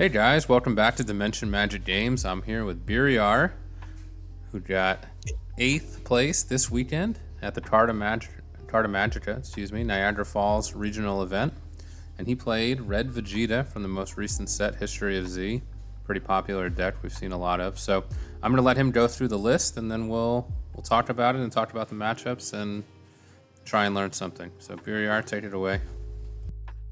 Hey guys, welcome back to Dimension Magic Games. I'm here with Biriarr, who got 8th place this weekend at the Carta Magica, Niagara Falls regional event. And he played Red Vegeta from the most recent set, History of Z. Pretty popular deck we've seen a lot of. So I'm going to let him go through the list, and then we'll talk about it and talk about the matchups and try and learn something. So Biriarr, take it away.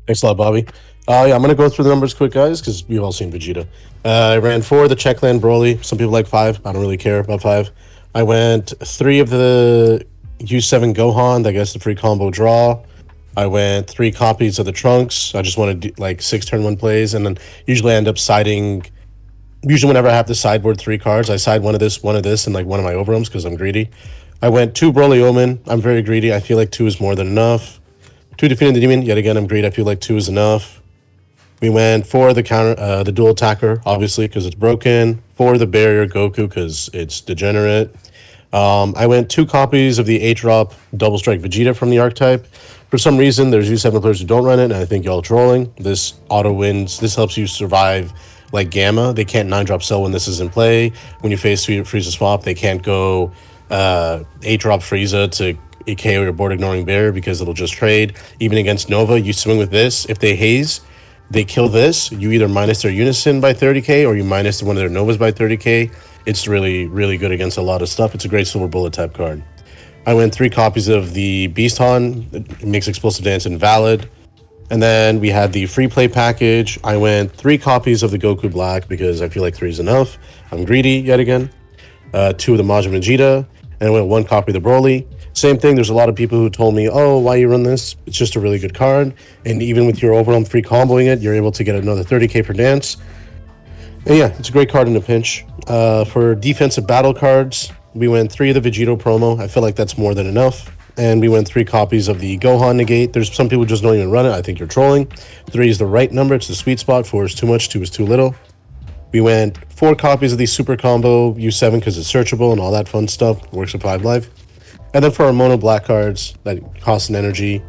Thanks a lot, Bobby. Yeah, I'm going to go through the numbers quick, guys, because we've all seen Vegeta. I ran 4 of the Checkland Broly. Some people like 5. I don't really care about 5. I went 3 of the U7 Gohan. I guess the free combo draw. I went 3 copies of the Trunks. I just want to do like 6 turn 1 plays, and then usually I end up siding. Usually whenever I have to sideboard 3 cards, I side one of this, and like one of my overwhelms because I'm greedy. I went 2 Broly Omen. I'm very greedy. I feel like 2 is more than enough. 2 defeating the demon. Yet again, I'm greedy. I feel like 2 is enough. We went 4 the dual attacker, obviously, because it's broken. 4 the barrier Goku, because it's degenerate. I went 2 copies of the 8-drop double strike Vegeta from the archetype. For some reason, there's U7 players who don't run it, and I think y'all are trolling. This auto wins. This helps you survive like Gamma. They can't 9-drop sell when this is in play. When you face Frieza swap, they can't go 8-drop Frieza to KO your board ignoring bear because it'll just trade. Even against Nova, you swing with this. If they haze, they kill this. You either minus their Unison by 30k or you minus one of their Novas by 30k. It's really, really good against a lot of stuff. It's a great silver bullet type card. I went 3 copies of the Beast Han. It makes explosive dance invalid. And then we had the free play package. I went 3 copies of the Goku Black because I feel like 3 is enough. I'm greedy yet again. 2 of the Majin Vegeta. And I went 1 copy of the Broly. Same thing, there's a lot of people who told me, oh, why you run this? It's just a really good card. And even with your overwhelm free comboing it, you're able to get another 30k per dance. And yeah, it's a great card in a pinch. For defensive battle cards, we went 3 of the Vegito promo. I feel like that's more than enough. And we went 3 copies of the Gohan Negate. There's some people who just don't even run it. I think you're trolling. 3 is the right number. It's the sweet spot. 4 is too much. 2 is too little. We went 4 copies of the Super Combo U7 because it's searchable and all that fun stuff. Works with 5 life. And then for our mono black cards that cost an energy,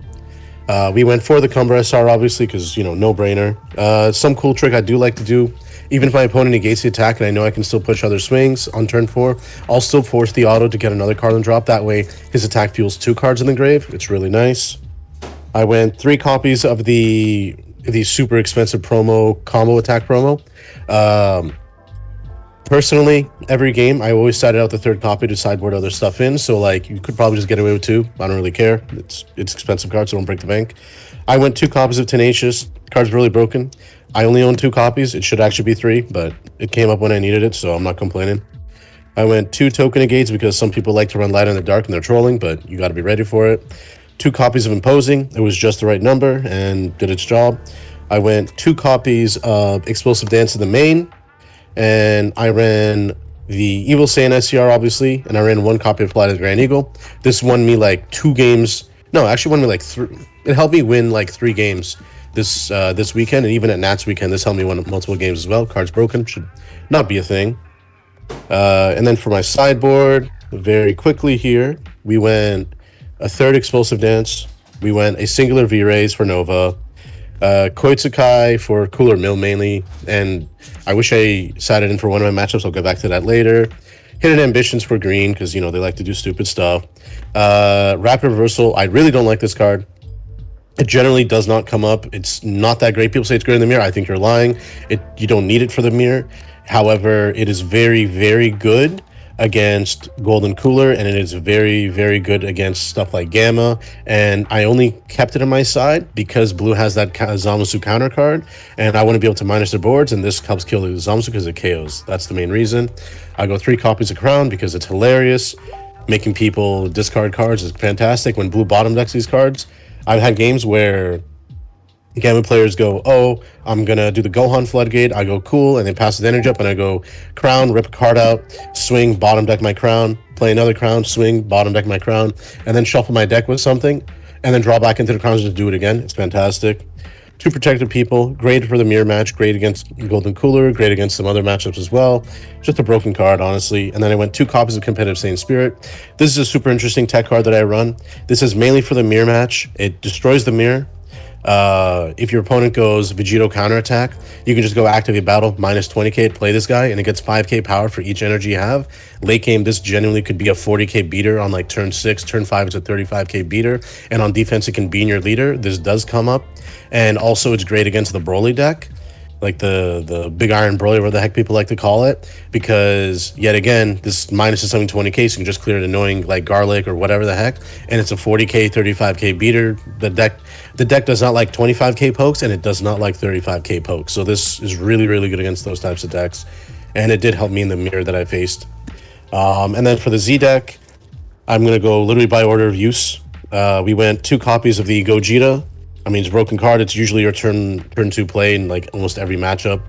we went for the Cumber SR, obviously, because, you know, no-brainer. Some cool trick I do like to do, even if my opponent negates the attack and I know I can still push other swings on turn 4, I'll still force the auto to get another card and drop. That way, his attack fuels 2 cards in the grave. It's really nice. I went 3 copies of the super expensive promo, combo attack promo. Personally, every game, I always sided out the 3rd copy to sideboard other stuff in, so like you could probably just get away with 2. I don't really care. It's expensive cards, so don't break the bank. I went 2 copies of Tenacious. Card's really broken. I only own 2 copies. It should actually be 3, but it came up when I needed it, so I'm not complaining. I went 2 token negates because some people like to run light in the dark and they're trolling, but you got to be ready for it. 2 copies of Imposing. It was just the right number and did its job. I went 2 copies of Explosive Dance in the main. And I ran the Evil Saiyan SCR, obviously, and I ran 1 copy of Flight of the Grand Eagle. This won me like 2 games. No, actually won me like 3. It helped me win like 3 games this weekend, and even at Nats weekend, this helped me win multiple games as well. Cards broken should not be a thing. And then for my sideboard, very quickly here, we went a 3rd Explosive Dance. We went a singular V-Rays for Nova. Koitsukai for Cooler Mill mainly, and I wish I sided in for one of my matchups. I'll get back to that later. Hidden Ambitions for green because, you know, they like to do stupid stuff. Rapid Reversal, I really don't like this card. It generally does not come up. It's not that great. People say it's great in the mirror. I think you're lying. You don't need it for the mirror. However, it is very, very good against Golden Cooler, and it is very, very good against stuff like Gamma. And I only kept it on my side because Blue has that Zamasu counter card, and I want to be able to minus their boards, and this helps kill the Zamasu because it KOs. That's the main reason. I go 3 copies of Crown because it's hilarious. Making people discard cards is fantastic. When Blue bottom decks these cards, I've had games where Gamma players go, oh, I'm going to do the Gohan Floodgate. I go, cool, and they pass the energy up, and I go, Crown, rip a card out, swing, bottom deck my Crown, play another Crown, swing, bottom deck my Crown, and then shuffle my deck with something, and then draw back into the Crowns to do it again. It's fantastic. 2 Protected People, great for the mirror match, great against Golden Cooler, great against some other matchups as well. Just a broken card, honestly. And then I went 2 copies of Competitive Saiyan Spirit. This is a super interesting tech card that I run. This is mainly for the mirror match. It destroys the mirror. If your opponent goes Vegito counterattack, you can just go activate battle minus 20k to play this guy, and it gets 5k power for each energy you have. Late game, this genuinely could be a 40k beater on like turn 6. Turn 5 it's a 35k beater, and on defense it can be in your leader. This does come up, and also it's great against the Broly deck, like the big iron Broly, whatever the heck people like to call it, because yet again, this minus is something 20k, so you can just clear an annoying like garlic or whatever the heck, and it's a 40k 35k beater. The deck does not like 25k pokes, and it does not like 35k pokes, so this is really good against those types of decks, and it did help me in the mirror that I faced. And then for the Z deck, I'm gonna go literally by order of use. We went 2 copies of the Gogeta. I mean, it's a broken card. It's usually your turn 2 play in like almost every matchup.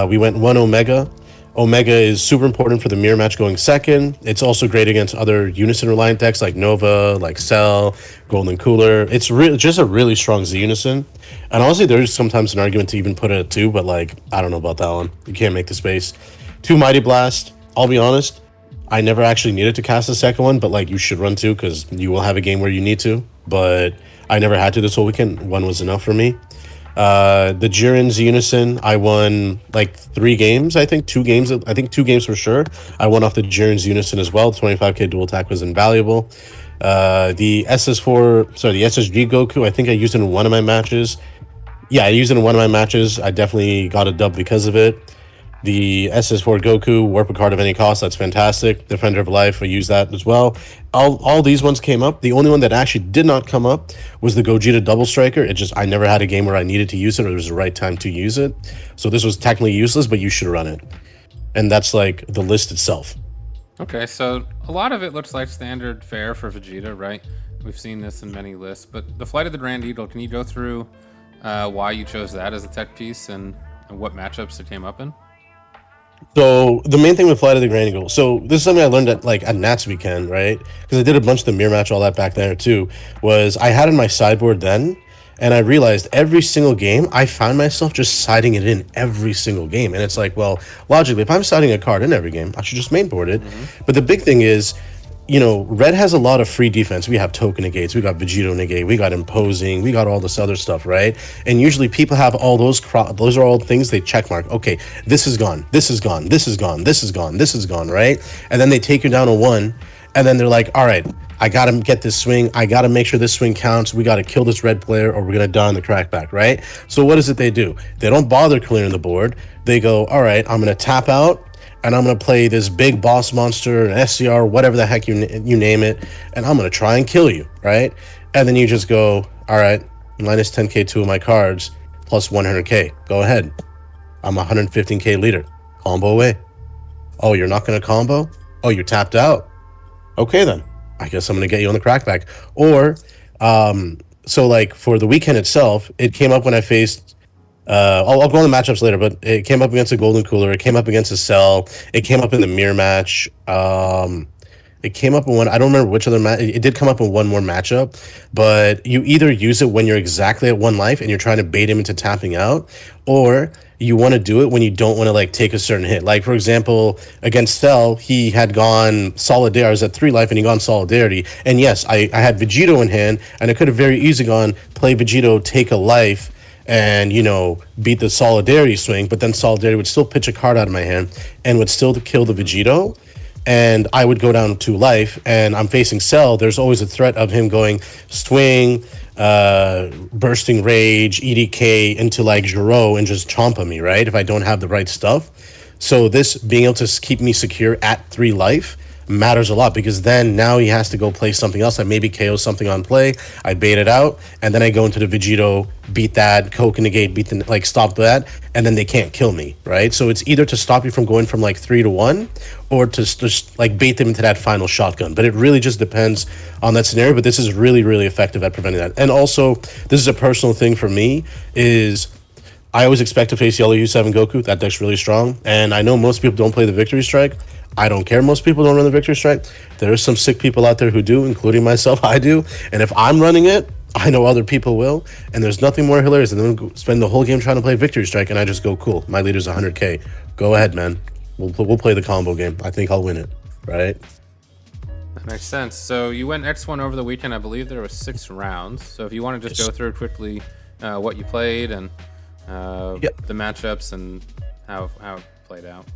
We went 1 Omega. Omega is super important for the mirror match going second. It's also great against other unison reliant decks like Nova, like Cell, Golden Cooler. It's just a really strong Z unison. And honestly, there's sometimes an argument to even put it at 2, but like I don't know about that one. You can't make the space. 2 Mighty Blast. I'll be honest, I never actually needed to cast the second one, but like you should run 2 because you will have a game where you need to. But I never had to this whole weekend. 1 was enough for me. The Jiren's Unison, I won like 3 games, I think 2 games, I think 2 games for sure. I won off the Jiren's Unison as well. 25k dual attack was invaluable. The SSG Goku, I think I used it in one of my matches. Yeah, I used it in one of my matches. I definitely got a dub because of it. The SS4 Goku, warp a card of any cost, that's fantastic. Defender of Life, I use that as well. All these ones came up. The only one that actually did not come up was the Gogeta Double Striker. It just, I never had a game where I needed to use it or it was the right time to use it. So this was technically useless, but you should run it. And that's like the list itself. Okay, so a lot of it looks like standard fare for Vegeta, right? We've seen this in many lists, but the Flight of the Grand Eagle, can you go through why you chose that as a tech piece and what matchups it came up in? So the main thing with Flight of the Grand Eagle, so this is something I learned at Nats Weekend, right? Because I did a bunch of the mirror match, all that back there too. Was I had in my sideboard then, and I realized every single game I found myself just siding it in every single game, and it's like, well, logically, if I'm siding a card in every game, I should just mainboard it. But the big thing is, you know, Red has a lot of free defense. We have token negates, we got Vegito negate, we got imposing, we got all this other stuff, right? And usually people have all those those are all things they check mark. Okay, this is gone, this is gone, this is gone, this is gone, this is gone, right? And then they take you down a 1, and then they're like, all right, I gotta get this swing, I gotta make sure this swing counts, we gotta kill this red player or we're gonna die on the crackback, right? So what is it they do? They don't bother clearing the board. They go, all right, I'm gonna tap out, and I'm going to play this big boss monster, an SCR, whatever the heck you name it, and I'm going to try and kill you, right? And then you just go, all right, minus 10k 2 of my cards, plus 100k. Go ahead. I'm 115k leader. Combo away. Oh, you're not going to combo? Oh, you're tapped out. Okay, then. I guess I'm going to get you on the crackback. Or, so like for the weekend itself, it came up when I faced I'll go on the matchups later, but it came up against a Golden Cooler. It came up against a Cell. It came up in the mirror match. It came up in one. I don't remember which other match. It did come up in one more matchup, but you either use it when you're exactly at 1 life and you're trying to bait him into tapping out, or you want to do it when you don't want to like take a certain hit. Like for example, against Cell, he had gone Solidarity. I was at 3 life and he gone Solidarity. And yes, I had Vegito in hand, and I could have very easily gone play Vegito, take a life, and you know, beat the Solidarity swing, but then Solidarity would still pitch a card out of my hand and would still kill the Vegito, and I would go down 2 life, and I'm facing Cell. There's always a threat of him going swing, bursting rage, EDK into like Giro and just chomp on me, right? If I don't have the right stuff. So this being able to keep me secure at 3 life matters a lot, because then now he has to go play something else. I maybe KO something on play, I bait it out, and then I go into the Vegito, beat that, Coke negate, beat the, like stop that, and then they can't kill me, right? So it's either to stop you from going from like 3 to 1, or to just like bait them into that final shotgun. But it really just depends on that scenario. But this is really effective at preventing that. And also, this is a personal thing for me, is I always expect to face yellow U7 Goku. That deck's really strong, and I know most people don't play the Victory Strike. I don't care. Most people don't run the Victory Strike. There are some sick people out there who do, including myself. I do. And if I'm running it, I know other people will. And there's nothing more hilarious than them spend the whole game trying to play Victory Strike, and I just go, cool, my leader's 100k. Go ahead, man. We'll play the combo game. I think I'll win it, right? That makes sense. So you went X1 over the weekend. I believe there was 6 rounds. So if you want to just go through quickly what you played and Yeah. the matchups and how it played out.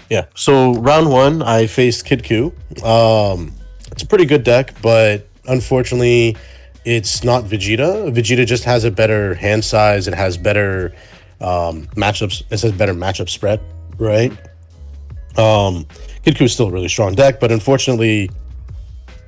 Yeah. So round one, I faced Kid Q. It's a pretty good deck, but unfortunately, it's not Vegeta. Vegeta just has a better hand size. It has better matchups. It has better matchup spread, right? Kid Q is still a really strong deck, but unfortunately,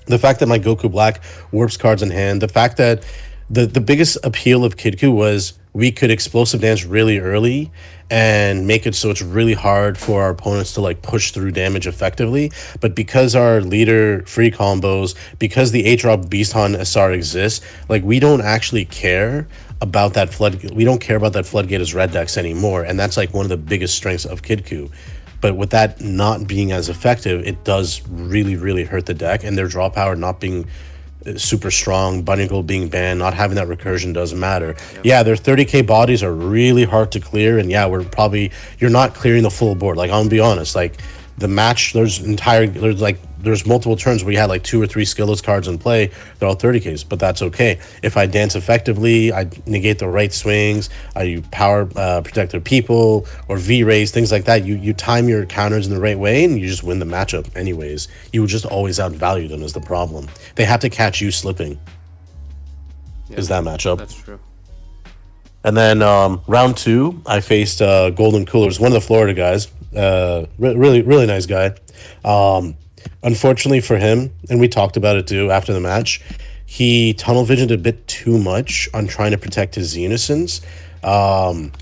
the fact that my Goku Black warps cards in hand, the fact that the biggest appeal of Kidku was we could explosive dance really early and make it so it's really hard for our opponents to like push through damage effectively. But because our leader free combos, because the 8-drop Beast Han SR exists, like we don't actually care about that flood. We don't care about that floodgate as red decks anymore, and that's like one of the biggest strengths of Kidku. But with that not being as effective, it does really, really hurt the deck. And their draw power not being super strong, Bunny being banned, not having that recursion doesn't matter. Yep. Yeah, their 30k bodies are really hard to clear. And yeah, you're not clearing the full board. Like, I'm gonna be honest, like the match, there's multiple turns where you had like 2 or 3 skillless cards in play. They're all 30ks, but that's okay. If I dance effectively, I negate the right swings, I power protect their people or V-raise, things like that. You time your counters in the right way and you just win the matchup anyways. You would just always outvalue them is the problem. They have to catch you slipping. Is that matchup. That's true. And then round 2, I faced Golden Coolers, one of the Florida guys. Really, really nice guy. Unfortunately for him, and we talked about it too after the match, he tunnel visioned a bit too much on trying to protect his Unisons. And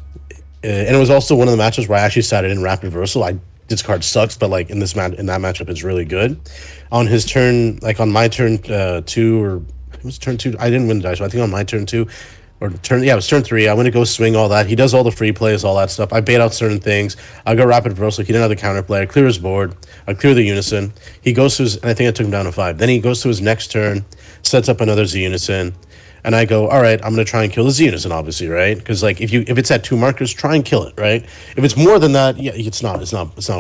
it was also one of the matches where I actually sat it in rapid reversal. This card sucks, but like in that matchup, it's really good. On his turn, like on my turn 2, or it was turn 2, I didn't win the dice, so I think on my turn 2, it was turn 3. I want to go swing all that. He does all the free plays, all that stuff. I bait out certain things. I go rapid reversal. He didn't have the counter play. I clear his board. I clear the Unison. He goes to his, and I think I took him down to 5. Then he goes to his next turn, sets up another Z Unison, and I go, all right, I'm gonna try and kill the Z Unison, obviously, right? Because like if it's at 2 markers, try and kill it, right? If it's more than that, yeah, it's not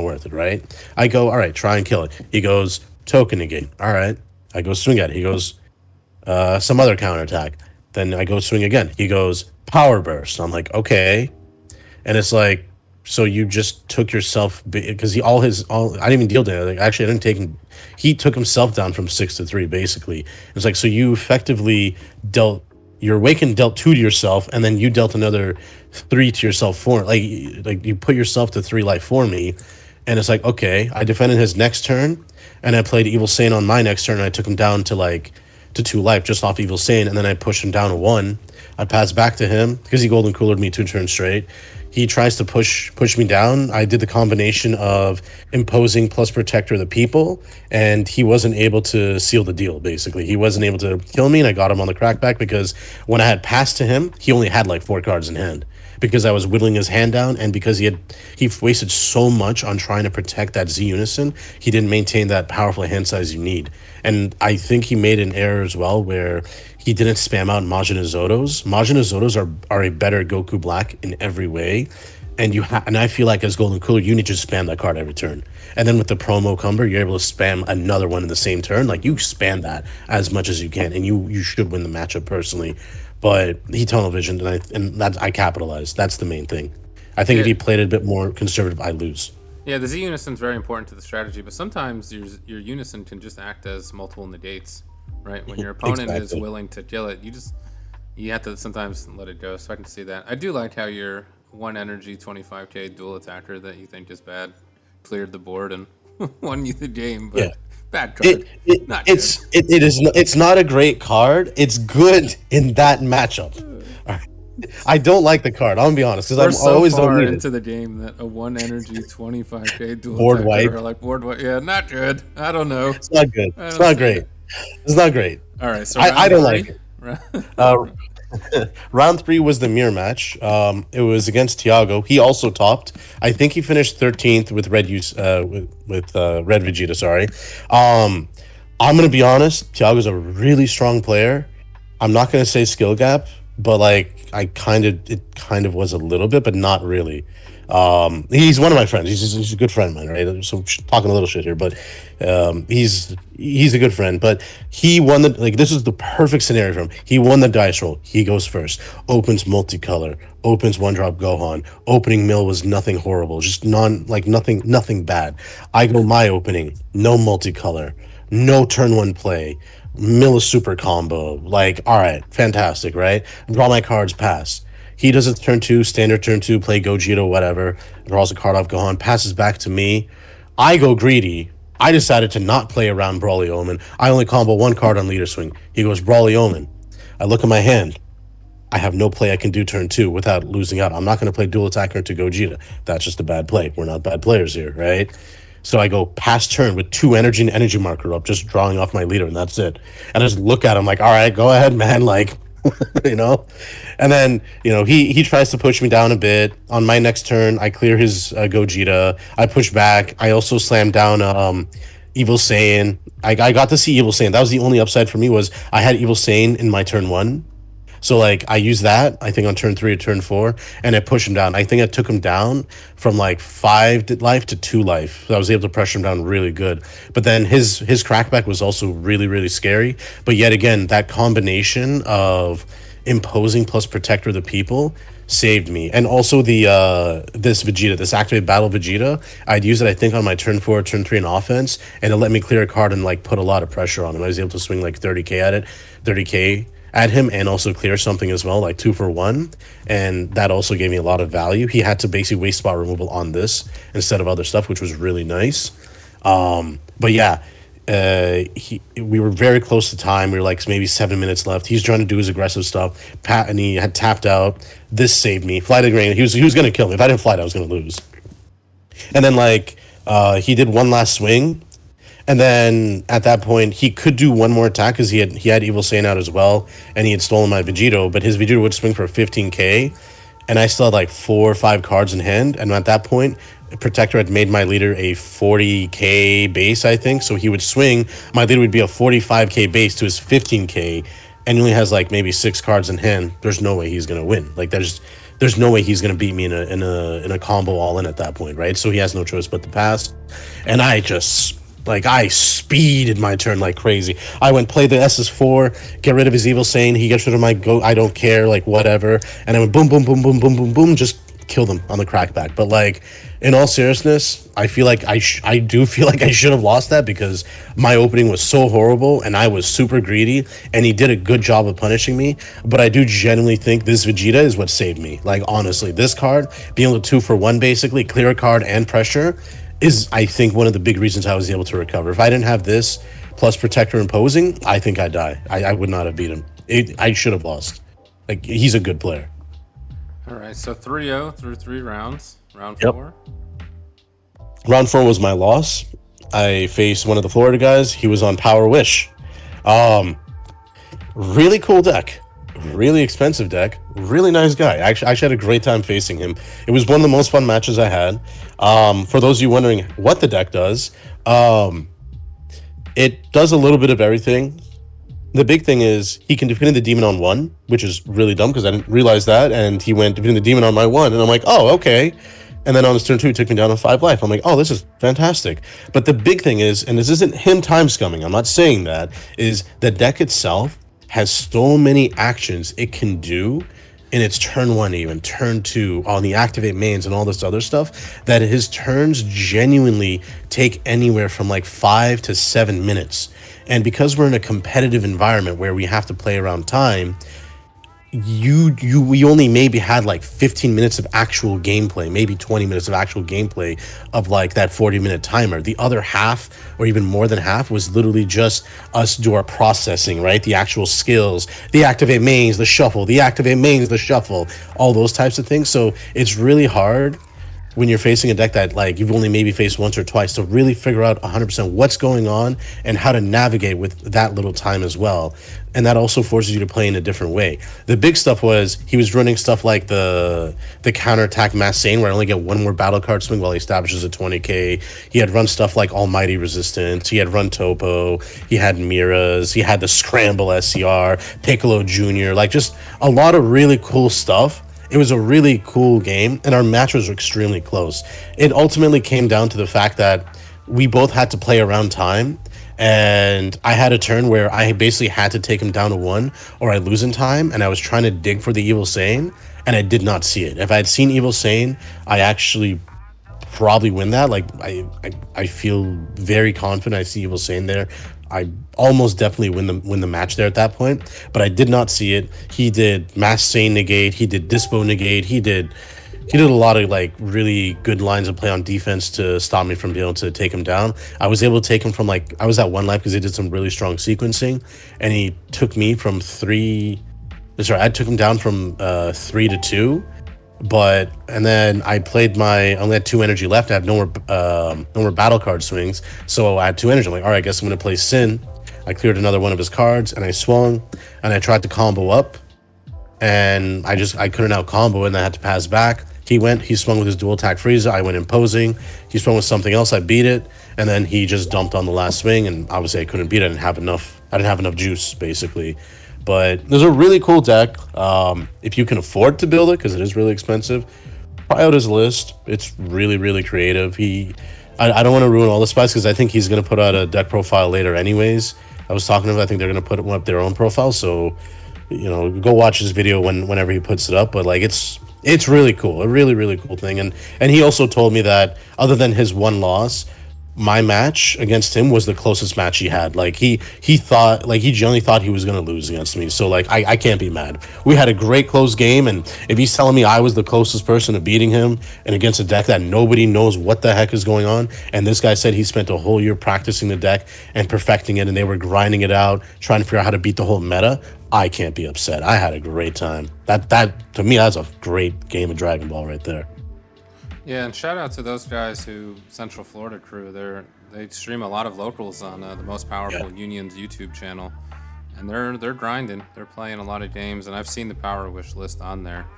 worth it, right? I go, all right, try and kill it. He goes token negate. All right, I go swing at it. He goes some other counterattack. Then I go swing again. He goes power burst. I'm like, okay. And it's like, so you just took yourself, because I didn't even deal to it. Like, actually, I didn't take him. He took himself down from 6 to 3, basically. It's like, so you effectively your awaken dealt 2 to yourself, and then you dealt another 3 to yourself for, like you put yourself to 3 life for me. And it's like, okay, I defended his next turn, and I played Evil Sane on my next turn, and I took him down to 2 life just off Evil Sane, and then I pushed him down to 1. I pass back to him because he golden coolered me 2 turns straight. He tries to push me down. I did the combination of imposing plus protector of the people, and he wasn't able to seal the deal, basically. He wasn't able to kill me, and I got him on the crackback because when I had passed to him, he only had like 4 cards in hand. Because I was whittling his hand down, and because he wasted so much on trying to protect that Z Unison, he didn't maintain that powerful hand size you need. And I think he made an error as well where he didn't spam out Majin Zotos. Majin Zotos are a better Goku Black in every way. And and I feel like as Golden Cooler, you need to spam that card every turn. And then with the promo Cumber, you're able to spam another one in the same turn. Like, you spam that as much as you can, and you should win the matchup personally. But he tunnel visioned, and I capitalized. That's the main thing. I think if he played it a bit more conservative, I lose. Yeah, the Z Unison is very important to the strategy, but sometimes your Unison can just act as multiple negates, right? When your opponent is willing to kill it, you have to sometimes let it go. So I can see that. I do like how your 1 energy 25k dual attacker that you think is bad cleared the board and won you the game, but. Yeah. Bad card. It's not a great card. It's good in that matchup. I don't like the card. I'm gonna be honest, because I'm always far into the game that a 1 energy 25k dual board wipe. Board wipe. Yeah, not good. I don't know. It's not good. It's not great. It's not great. All right, so I don't like it. Round 3 was the mirror match. It was against Tiago. He also topped. I think he finished 13th with Red Vegeta. Sorry. I'm gonna be honest. Tiago's a really strong player. I'm not gonna say skill gap. but like it kind of was a little bit, but not really. He's one of my friends. He's a good friend of mine, right? So talking a little shit here, but he's a good friend. But he won the like this is the perfect scenario for him. He won the dice roll. He goes first. Opens multicolor. Opens one drop Gohan. Opening mill was nothing horrible. Just nothing bad. I go my opening. No multicolor. No turn one play. Mill super combo. Like, all right, fantastic, right? Draw my cards, pass. He does it turn two, standard turn two, play Gogeta, whatever. Draws a card off Gohan, passes back to me. I go greedy. I decided to not play around Brawly Omen. I only combo one card on leader swing. He goes Brawly Omen. I look at my hand. I have no play I can do turn two without losing out. I'm not going to play dual attacker to Gogeta. That's just a bad play. We're not bad players here, right? So I go past turn with two energy and energy marker up, just drawing off my leader, and that's it. And I just look at him like, all right, go ahead, man. Like, you know? And then, he tries to push me down a bit. On my next turn, I clear his Gogeta. I push back. I also slam down Evil Saiyan. I got to see Evil Saiyan. That was the only upside for me was I had Evil Saiyan in my turn one. So like I used that, I think on turn three or turn four, and I pushed him down. I think I took him down from like 5 life to 2 life. So I was able to pressure him down really good. But then his crackback was also really, really scary. But yet again, that combination of imposing plus protector of the people saved me. And also the this Vegeta, this activate battle Vegeta, I'd use it I think on my turn four, turn three in offense, and it let me clear a card and like put a lot of pressure on him. I was able to swing like 30k at it, 30k at him, and also clear something as well, like 2 for 1, and that also gave me a lot of value. He had to basically waste spot removal on this instead of other stuff, which was really nice. But yeah, we were very close to time. We were like maybe 7 minutes left. He's trying to do his aggressive stuff. And he had tapped out. This saved me. Flight of Grain. He was gonna kill me. If I didn't flight, I was gonna lose. And then like he did one last swing, and then at that point, he could do one more attack because he had Evil Saiyan out as well, and he had stolen my Vegito. But his Vegito would swing for 15k, and I still had like 4 or 5 cards in hand. And at that point, Protector had made my leader a 40k base, I think. So he would swing. My leader would be a 45k base to his 15k, and he only has like maybe 6 cards in hand. There's no way he's gonna win. Like there's no way he's gonna beat me in a combo all in at that point, right? So he has no choice but to pass, and I speeded my turn like crazy. I went play the SS4, get rid of his Evil Saiyan. He gets rid of my go. I don't care, like whatever. And I went boom, boom, boom, boom, boom, boom, boom, just kill them on the crackback. But like, in all seriousness, I feel like I do feel like I should have lost that because my opening was so horrible and I was super greedy. And he did a good job of punishing me. But I do genuinely think this Vegeta is what saved me. Like honestly, this card being able to 2 for 1 basically clear a card and pressure is I think one of the big reasons I was able to recover. If I didn't have this plus protector imposing, I think I'd die. I would not have beat him. I should have lost. Like he's a good player. All right, so 3-0 through 3 rounds. Round Yep. 4. Round 4 was my loss. I faced one of the Florida guys. He was on Power Wish. Really cool deck. Really expensive deck. Really nice guy. I actually had a great time facing him. It was one of the most fun matches I had. For those of you wondering what the deck does, it does a little bit of everything. The big thing is he can defend the demon on 1, which is really dumb because I didn't realize that. And he went defending the demon on my 1, and I'm like, oh, okay. And then on his turn 2, he took me down on 5 life. I'm like, oh, this is fantastic. But the big thing is, and this isn't him time scumming, I'm not saying that, is the deck itself has so many actions it can do in its turn 1, even turn 2, on the activate mains and all this other stuff, that his turns genuinely take anywhere from like 5 to 7 minutes. And because we're in a competitive environment where we have to play around time, we only maybe had like 15 minutes of actual gameplay, maybe 20 minutes of actual gameplay of like that 40-minute timer. The other half, or even more than half, was literally just us do our processing, right? The actual skills, the activate mains, the shuffle, the activate mains, the shuffle, all those types of things. So it's really hard when you're facing a deck that like you've only maybe faced once or twice, to really figure out 100% what's going on and how to navigate with that little time as well. And that also forces you to play in a different way. The big stuff was he was running stuff like the counterattack Mass Sane, where I only get one more battle card swing while he establishes a 20k. He had run stuff like Almighty Resistance. He had run Topo. He had Miras. He had the Scramble SCR, Piccolo Jr. Like just a lot of really cool stuff. It was a really cool game, and our matches were extremely close. It ultimately came down to the fact that we both had to play around time, and I had a turn where I basically had to take him down to one, or I lose in time, and I was trying to dig for the Evil Sane, and I did not see it. If I had seen Evil Sane, I actually probably win that. Like I feel very confident. I see Evil Sane there. I almost definitely win the match there at that point, but I did not see it. He did Mass Sane negate. He did Dispo negate. He did a lot of like really good lines of play on defense to stop me from being able to take him down. I was able to take him from like I was at one life because he did some really strong sequencing, and he took me from three. Sorry, I took him down from 3 to 2. But and then I only had 2 energy left. I had no more battle card swings, so I had 2 energy. I'm like, all right, I guess I'm gonna play Sin. I cleared another one of his cards, and I swung, and I tried to combo up, and I couldn't out combo, and I had to pass back. He swung with his dual attack Frieza. I went imposing. He swung with something else. I beat it, and then he just dumped on the last swing, and obviously I couldn't beat it. I didn't have enough juice basically. But there's a really cool deck. If you can afford to build it, because it is really expensive, try out his list. It's really, really creative. I don't want to ruin all the spice because I think he's going to put out a deck profile later anyways. I was talking to him. I think they're going to put up their own profile. So, go watch his video whenever he puts it up. But like, it's really cool. A really, really cool thing. And he also told me that other than his one loss, my match against him was the closest match he had. Like he thought, like he genuinely thought he was gonna lose against me. So like I can't be mad. We had a great close game, and if he's telling me I was the closest person to beating him and against a deck that nobody knows what the heck is going on, and this guy said he spent a whole year practicing the deck and perfecting it, and they were grinding it out, trying to figure out how to beat the whole meta, I can't be upset. I had a great time. That to me, that's a great game of Dragon Ball right there. Yeah, and shout out to those guys Central Florida crew. They stream a lot of locals on the Most Powerful Union's YouTube channel, and they're grinding. They're playing a lot of games, and I've seen the Power Wish list on there.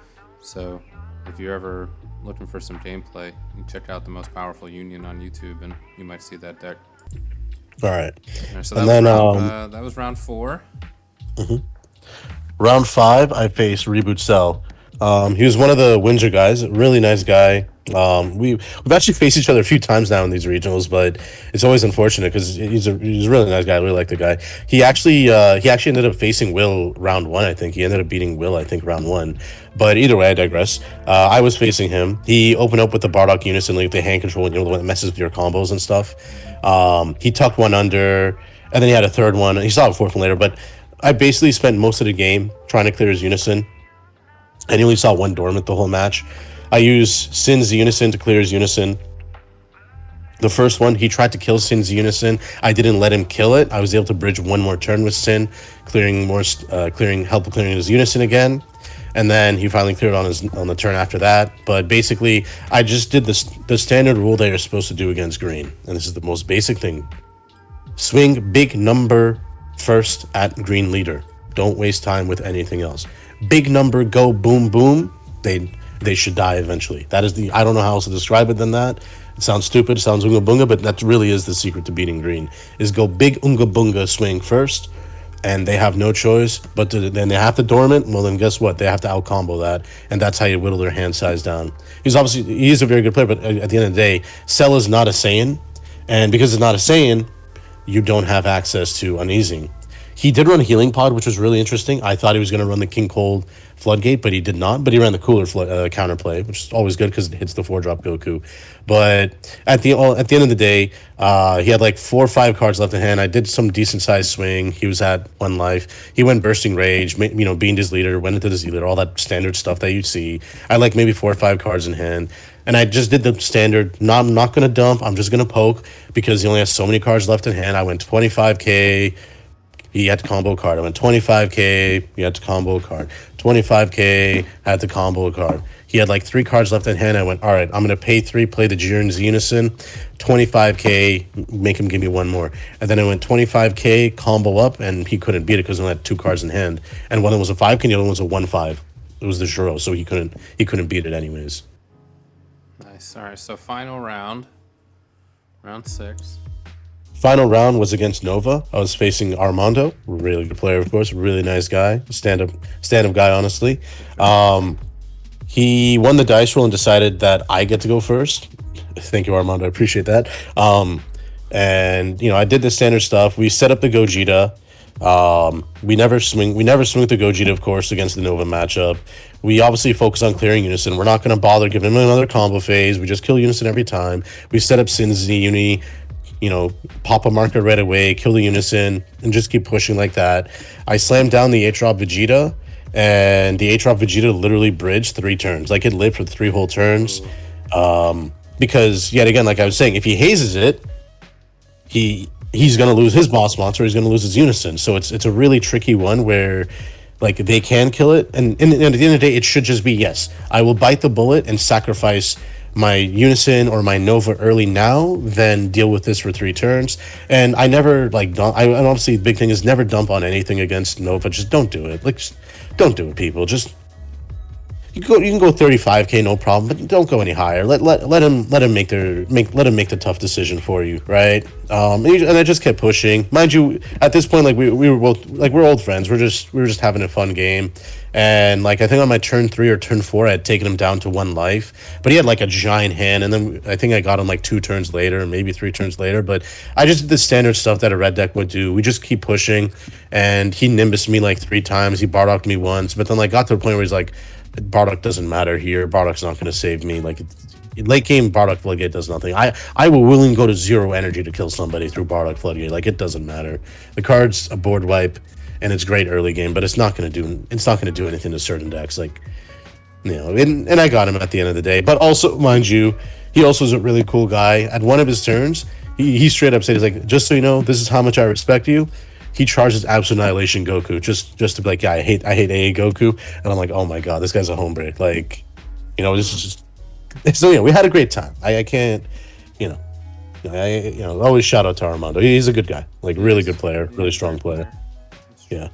So if you're ever looking for some gameplay, you check out the Most Powerful Union on YouTube, and you might see that deck. All right. So that was round 4. Mm-hmm. Round 5, I faced Reboot Cell. He was one of the Windsor guys, a really nice guy. We've actually faced each other a few times now in these regionals, but it's always unfortunate because he's a really nice guy. I really like the guy. He actually ended up facing Will round 1. I think he ended up beating Will. I think round 1. But either way, I digress. I was facing him. He opened up with the Bardock Unison, like the hand control, the one that messes with your combos and stuff. He tucked one under, and then he had a third one. He saw a fourth one later, but I basically spent most of the game trying to clear his Unison. And he only saw one dormant the whole match. I used Sin's Unison to clear his Unison. The first one, he tried to kill Sin's Unison. I didn't let him kill it. I was able to bridge one more turn with Sin, clearing his Unison again. And then he finally cleared on the turn after that. But basically, I just did the standard rule that you're supposed to do against green. And this is the most basic thing. Swing big number first at green leader. Don't waste time with anything else. Big number, go boom boom. They should die eventually. That is I don't know how else to describe it than that. It sounds stupid, it sounds unga bunga, but that really is the secret to beating green. Is go big unga bunga swing first, and they have no choice but then they have to dormant. Well, then guess what? They have to out combo that, and that's how you whittle their hand size down. He is a very good player, but at the end of the day, Cell is not a Saiyan, and because it's not a Saiyan, you don't have access to uneasing. He did run a healing pod, which was really interesting. I thought he was going to run the King Cold Floodgate, but he did not. But he ran the cooler counterplay, which is always good because it hits the 4-drop Goku. But at the end of the day, he had like 4 or 5 cards left in hand. I did some decent sized swing. He was at 1 life. He went Bursting Rage, beamed his leader, went into the Z leader, all that standard stuff that you'd see. I had like maybe 4 or 5 cards in hand. And I just did the standard, no, I'm not going to dump. I'm just going to poke because he only has so many cards left in hand. I went 25K. He had to combo a card. I went 25k. He had to combo a card. 25k. Had to combo a card. He had like 3 cards left in hand. I went, all right, I'm gonna pay 3, play the Jiren's Unison, 25k, make him give me one more. And then I went 25k, combo up, and he couldn't beat it because he only had 2 cards in hand. And one of them was a 5k, and the other one was a 1/5. It was the Juro, so he couldn't beat it anyways. Nice. All right. So final round, round 6. Final round was against Nova. I was facing Armando, really good player, of course, really nice guy, stand-up guy, honestly. He won the dice roll and decided that I get to go first. Thank you, Armando. I appreciate that. And I did the standard stuff. We set up the Gogeta. We never swing the Gogeta, of course, against the Nova matchup. We obviously focus on clearing Unison. We're not going to bother giving him another combo phase. We just kill Unison every time. We set up Sinzi Uni, pop a marker right away, kill the Unison, and just keep pushing like that. I slammed down the 8-drop Vegeta, and the 8-drop Vegeta literally bridged 3 turns. Like, it lived for 3 whole turns. Because, yet again, like I was saying, if he hazes it, he's going to lose his boss monster, he's going to lose his Unison. So it's a really tricky one where, like, they can kill it. And at the end of the day, it should just be, yes, I will bite the bullet and sacrifice my Unison or my Nova early now, then deal with this for 3 turns. And I never, like, and obviously the big thing is never dump on anything against Nova. Just don't do it. Like, just don't do it, people. Just you can go 35k, no problem, but don't go any higher. Let him make the tough decision for you, right? And I just kept pushing. Mind you, at this point, like we were both, like, we're old friends. We were just having a fun game. And like, I think on my turn 3 or turn 4, I had taken him down to 1 life, but he had like a giant hand. And then I think I got him like 2 turns later, maybe 3 turns later. But I just did the standard stuff that a red deck would do. We just keep pushing, and he Nimbus me like 3 times. He Bardocked me once, but then like got to the point where he's like, Bardock doesn't matter here. Bardock's not going to save me. Like, late game, Bardock Floodgate does nothing. I will willingly go to 0 energy to kill somebody through Bardock Floodgate. Like, it doesn't matter. The card's a board wipe, and it's great early game, but it's not going to do anything to certain decks. Like, and I got him at the end of the day. But also, mind you, he also is a really cool guy. At one of his turns, he straight up said, he's like, just so you know, this is how much I respect you. He charges Absolute Annihilation Goku just to be like, yeah, I hate AA Goku, and I'm like, oh my god, this guy's a hombre. Like, this is just. So we had a great time. I can't, always shout out to Armando. He's a good guy, like, really good player, really strong player. Yeah.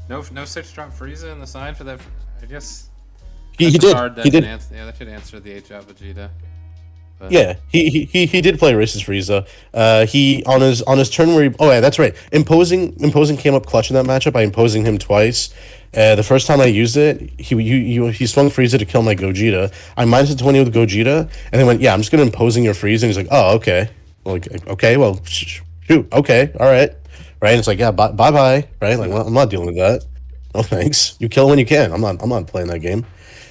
No 6-drop Frieza in the side for that. I guess he did. He did. That should answer the 8-drop Vegeta. But Yeah, he did play racist Frieza. He on his turn where oh yeah, that's right. Imposing came up clutch in that matchup by imposing him twice. The first time I used it, he swung Frieza to kill my Gogeta. I minus 20 with Gogeta, and then went, yeah, I'm just gonna imposing your Frieza. And he's like, oh, okay, well, shoot, okay, all right, and it's like, yeah, bye, right, like, well, I'm not dealing with that. No thanks. You kill when you can. I'm not playing that game.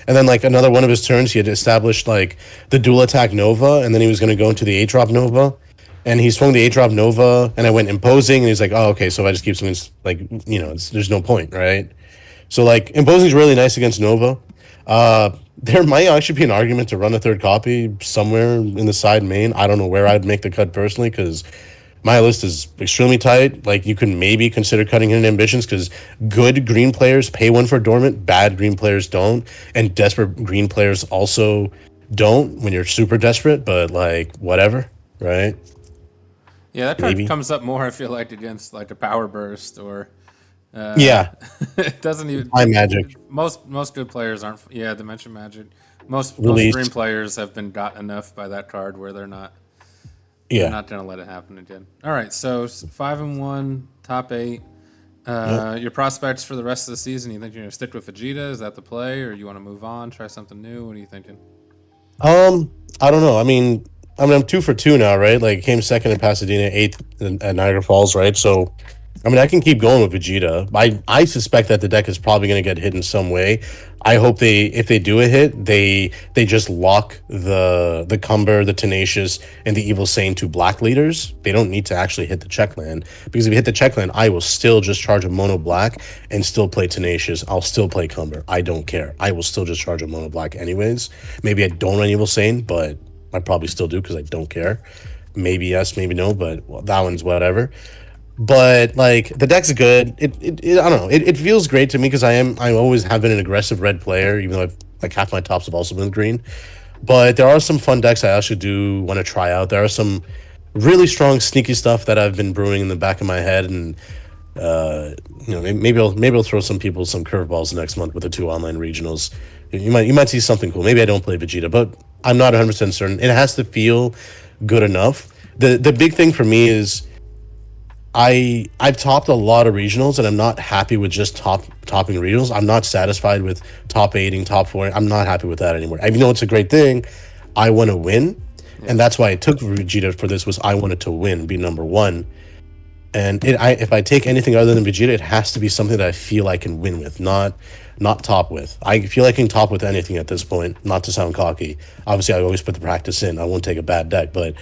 And then, like, another one of his turns, he had established, like, the dual attack Nova, and then he was going to go into the 8-drop Nova. And he swung the 8-drop Nova, and I went imposing, and he's like, oh, okay, so if I just keep swinging, like, there's no point, right? So, like, imposing is really nice against Nova. There might actually be an argument to run a 3rd copy somewhere in the side main. I don't know where I'd make the cut personally, because my list is extremely tight. Like, you can maybe consider cutting Hidden Ambitions, because good green players pay 1 for Dormant, bad green players don't, and desperate green players also don't when you're super desperate, but, like, whatever, right? yeah, that card comes up more, I feel like, against like a Power Burst or. Yeah. It doesn't even. My Magic. Most good players aren't. Yeah, Dimension Magic. Most green players have been got enough by that card where they're not. Yeah. They're not gonna let it happen again. All right, so 5-1, top 8. Your prospects for the rest of the season. You think you're gonna stick with Vegeta? Is that the play, or you want to move on, try something new? What are you thinking? I don't know. I mean, I'm 2 for 2 now, right? Like, came second in Pasadena, 8th at Niagara Falls, right? So, I mean, I can keep going with Vegeta. I suspect that the deck is probably going to get hit in some way. I hope if they do a hit, they just lock the Cumber, the Tenacious, and the Evil Sane to black leaders. They don't need to actually hit the check land, because if you hit the check land, I will still just charge a mono black and still play Tenacious. I'll still play Cumber. I don't care. I will still just charge a mono black anyways. Maybe I don't run Evil Sane, but I probably still do because I don't care. Maybe yes, maybe no, but that one's whatever. but like the deck's good. I don't know. It feels great to me because I always have been an aggressive red player, even though I've like half my tops have also been green. But there are some fun decks I actually do want to try out. There are some really strong sneaky stuff that I've been brewing in the back of my head, and maybe I'll throw some people some curveballs next month with the 2 online regionals. You might see something cool. Maybe I don't play Vegeta, but I'm not 100% certain. It has to feel good enough. The big thing for me is I've topped a lot of regionals, and I'm not happy with just topping regionals. I'm not satisfied with top 8ing, top 4. I'm not happy with that anymore. Even though it's a great thing, I want to win, and that's why I took Vegeta for this. Was I wanted to win, be number one, and if I take anything other than Vegeta, it has to be something that I feel I can win with, not top with. I feel I can top with anything at this point. Not to sound cocky, obviously I always put the practice in. I won't take a bad deck, but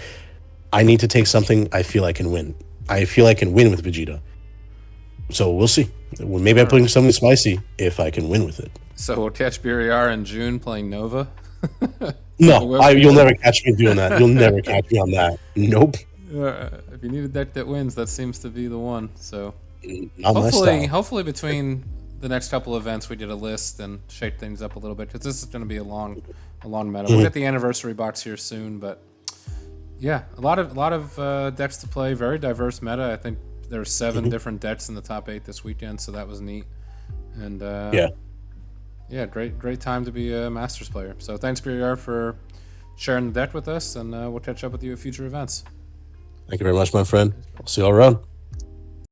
I need to take something I feel I can win. I feel I can win with Vegeta. So we'll see. Well, maybe I'm putting something spicy if I can win with it. So we'll catch Biriarr in June playing Nova. No, you'll never catch me doing that. You'll never catch me on that. Nope. If you need a deck that wins, that seems to be the one. So Not my style. hopefully between the next couple events, we did a list and shake things up a little bit, because this is going to be a long meta. We'll get the anniversary box here soon, but yeah, a lot of decks to play. Very diverse meta. I think there's 7 different decks in the top 8 this weekend, so that was neat. And yeah, great time to be a Masters player. So thanks, Biriarr, for sharing the deck with us, and we'll catch up with you at future events. Thank you very much, my friend. I'll see you all around.